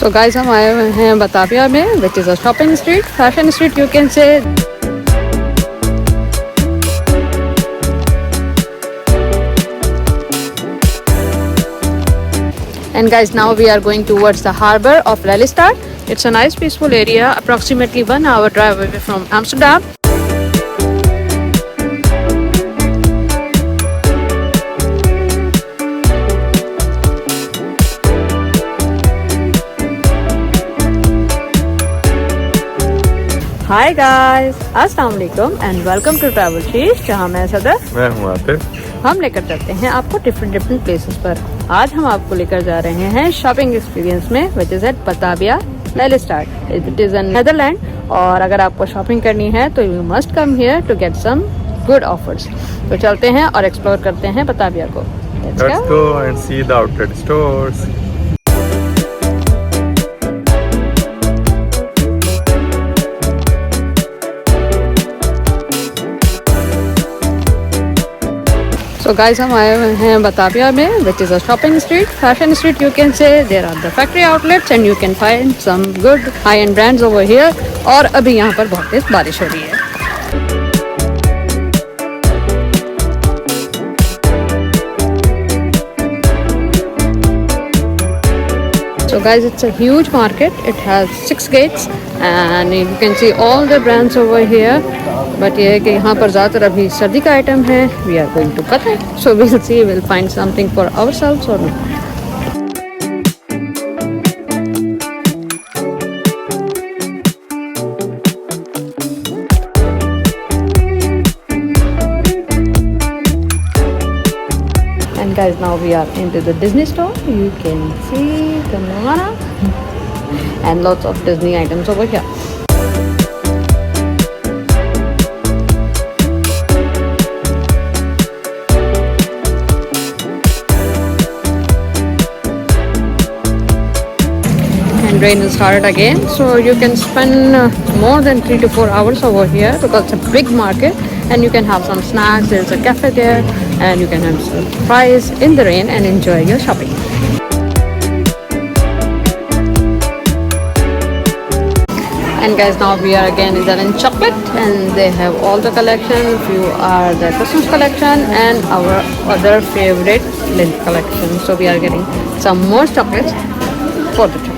So guys, हम आए हुए हैं Batavia में, which is a shopping street, fashion street you can say. And guys, now we are going towards the harbor of Lelystad. It's a nice peaceful area, approximately 1 hour drive away from Amsterdam. Hi guys, अस्सलाम वालेकुम and welcome to Travelsheesh, जहाँ मैं सदर, मैं हूँ आतिफ। हम लेकर चलते हैं आपको डिफरेंट प्लेसेस पर। आज हम आपको लेकर जा रहे हैं शॉपिंग एक्सपीरियंस में, which is at Batavia, Lelystad. It is in Netherlands. और अगर आपको शॉपिंग करनी है तो you must come here to get some good offers. तो चलते हैं और एक्सप्लोर करते हैं Batavia को। Let's go and see the outlet stores. So guys, हम आए हुए हैं Batavia में, which is a shopping street, fashion street you can say. There are the factory outlets and you can find some good high-end brands over here. और अभी यहाँ पर बहुत तेज बारिश हो रही है। So guys, it's a huge market. It has 6 gates and you can see all the brands over here. But ये है कि यहाँ पर ज़्यादातर अभी सर्दी का आइटम है। We are going to Qatar, so we'll see, we'll find something for ourselves or not. And guys, now we are into the Disney store. You can see the Moana and lots of Disney items over here. And rain has started again, so you can spend more than 3 to 4 hours over here because it's a big market and you can have some snacks. There's a cafe there and you can have some fries in the rain and enjoy your shopping. And guys, now we are again in chocolate and they have all the collection. Few are the Christmas collection and our other favorite lint collection. So we are getting some more chocolates for the trip.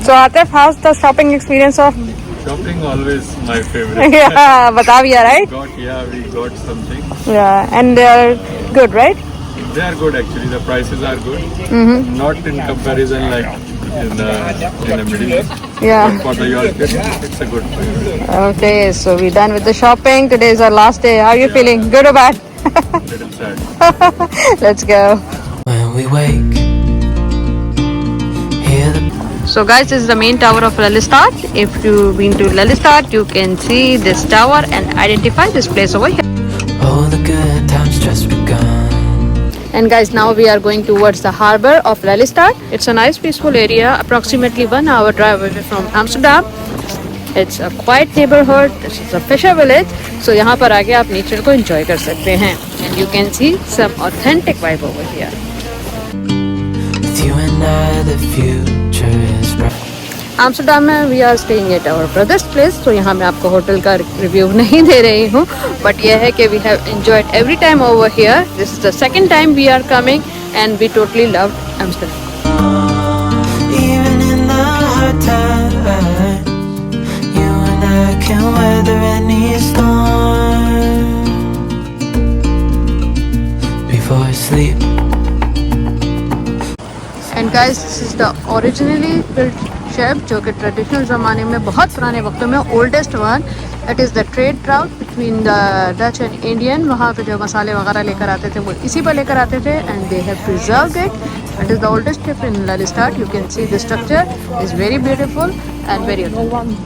So Atif, how's the shopping experience of? Shopping always my favorite. Yeah, Batavia, right? We got something. Yeah, and they're good, right? They are good actually. The prices are good. Not in comparison like in the Middle East. Yeah. But for the European, it's a good price. Okay, so we're done with the shopping. Today is our last day. How are you feeling? Good or bad? Little sad. Let's go. When we wake, hear the So guys, this is the main tower of Lelystad. If you've been to Lelystad, you can see this tower and identify this place over here. all the good times just begun. And guys, now we are going towards the harbor of Lelystad. It's a nice peaceful area, approximately 1 hour drive away from Amsterdam. It's a quiet neighborhood. This is a fisher village. So यहाँ पर आके आप nature को enjoy कर सकते हैं. And you can see some authentic vibe over here. With you and I, the future is bright. Amsterdam में we are staying at our brother's place. तो यहाँ मैं आपको होटल का रिव्यू नहीं दे रही हूँ, but यह है कि we have enjoyed every time over here. This is the second time we are coming and we totally loved Amsterdam. Even in the hard times, you and I can weather any storm. Before I sleep. And guys, this is the originally built ship जो कि traditional ज़माने में बहुत पुराने वक्तों में oldest one. It is the trade route between the Dutch and Indian. वहाँ पे जो मसाले वगैरह लेकर आते थे वो इसी पर लेकर आते थे and they have preserved it. It is the oldest ship in Lelystad. You can see the structure is very beautiful and very attractive.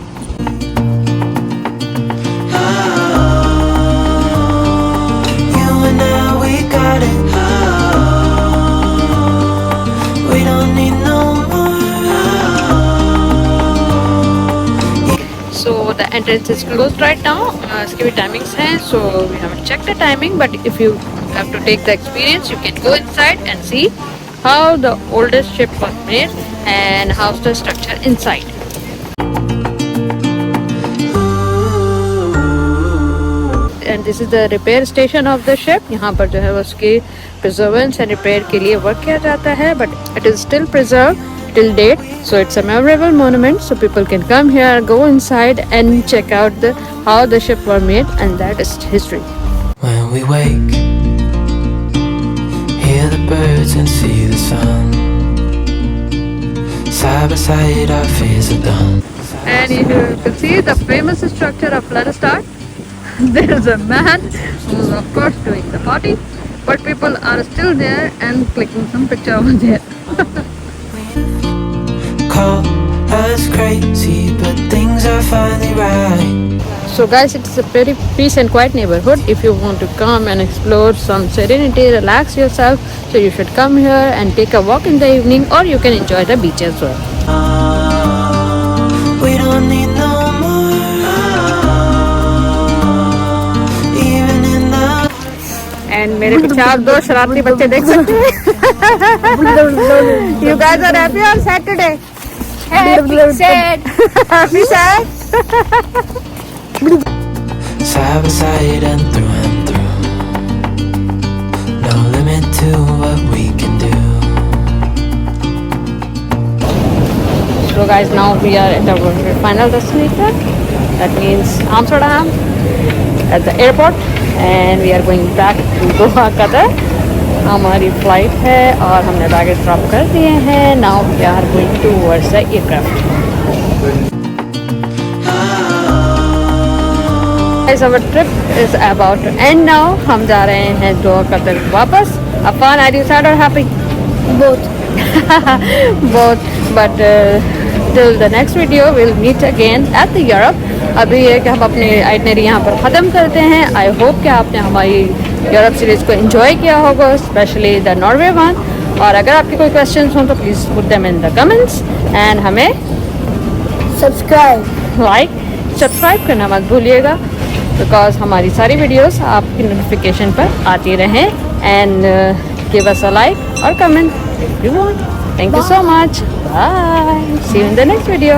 You and I, we got it. We don't need no more. So the entrance is closed right now. इसके भी timings हैं, so we haven't checked the timing. But if you have to take the experience, you can go inside and see how the oldest ship was made and how's the structure inside. And this is the repair station of the ship. यहाँ पर जो है उसकी preservance and repair के लिए work किया जाता है, but it is still preserved till date, so it's a memorable monument, so people can come here, go inside and check out how the ship were made, and that is history. When we wake, hear the birds and see the sun. Side by side our fears are done. And you can see the famous structure of Lelystad. There is a man who is of course doing the party, but people are still there and clicking some picture over there. Call us crazy, but things are finally right. So guys, it's a very peace and quiet neighborhood. If you want to come and explore some serenity, relax yourself, so you should come here and take a walk in the evening, or you can enjoy the beach as well. We don't need no more. Even in the And मेरे पीछे आप दो शरारती बच्चे देख सकते हैं. You guys are happy on Saturday? Happy sad. Happy sad. side by side and through. No limit to what we can do. So guys, now we are at our final destination. That means Amsterdam at the airport, and we are going back to Doha Qatar. हमारी flight है और हमने baggage drop कर दिए हैं. Now we are going towards the aircraft. Guys, our trip is about to end now. हम जा रहे हैं दोहा कतर वापस. Afan, are you sad or happy? Both. Both. But till the next video, we'll meet again at the Europe. अभी ये कि हम अपने आइटनरी यहाँ पर ख़त्म करते हैं. आई होप कि आपने हमारी यूरोप सीरीज़ को एंजॉय किया होगा, स्पेशली द नॉर्वे वन. और अगर आपके कोई क्वेश्चंस हों तो please put them in the comments. And हमें सब्सक्राइब करना मत भूलिएगा, बिकॉज हमारी सारी वीडियोस आपकी नोटिफिकेशन पर आती रहें. And give us a like और comment if you want. Thank you so much. Bye. See you in the next video.